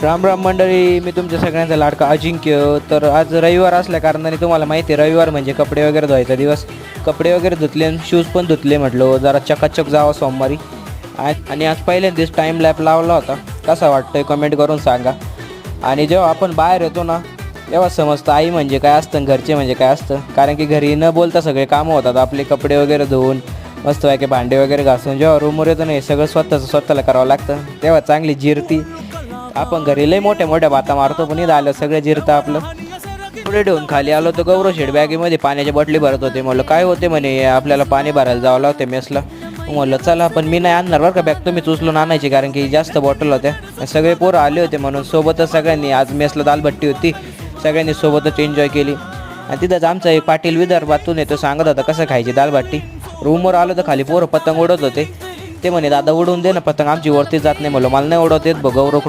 राम राम मंडळी, मी तुमच्या सगळ्यांचा लाडका अजिंक्य. तर आज रविवार असल्या कारणाने तुम्हाला माहिती आहे, रविवार म्हणजे कपडे वगैरे धुवायचा दिवस. कपडे वगैरे धुतले आणि शूज पण धुतले. म्हटलं जरा चकाचक जावं सोमवारी. आणि आज पहिल्यांदाच टाईम लॅप लावला होता. कसा वाटतोय कमेंट करून सांगा. आणि जेव्हा आपण बाहेर येतो ना, तेव्हा समजतं आई म्हणजे काय असतं आणि घरचे म्हणजे काय असतं. कारण की घरी न बोलता सगळे कामं होतात. आपले कपडे वगैरे धुवून मस्त की भांडे वगैरे घासून जेव्हा रूमवर येतो नाही, सगळं स्वतःला करावं लागतं. तेव्हा चांगली जिरती. आपण घरी लई मोठ्या मोठ्या बाता मारतो, पण इथं आलं सगळं जिरतं आपलं. पुढे ठेवून खाली आलो तर गौरव शेड बॅगेमध्ये पाण्याच्या बाटली भरत होते. म्हणलं काय होते म्हणे, आपल्याला पाणी भरायला जावं लागते मेसला. म्हणलं चला, पण मी नाही आणणार बरं का बॅग, तुम्हीच उचलून आणायची, कारण की जास्त बॉटल होत्या. सगळे पोरं आले होते म्हणून सोबतच सगळ्यांनी, आज मेसला दालभट्टी होती, सगळ्यांनी सोबतच एन्जॉय केली. आणि तिथंच आमचा एक पाटील विदर्भातून येतो, सांगत होता कसं खायची दालभट्टी. रूमवर आलो तर खाली पोरं पतंग उडत होते. ते म्हणे दादा उडवून दे ना पतंग, आमची वरती जात नाही. म्हणलं मला नाही उडवत येत बघ गौरव.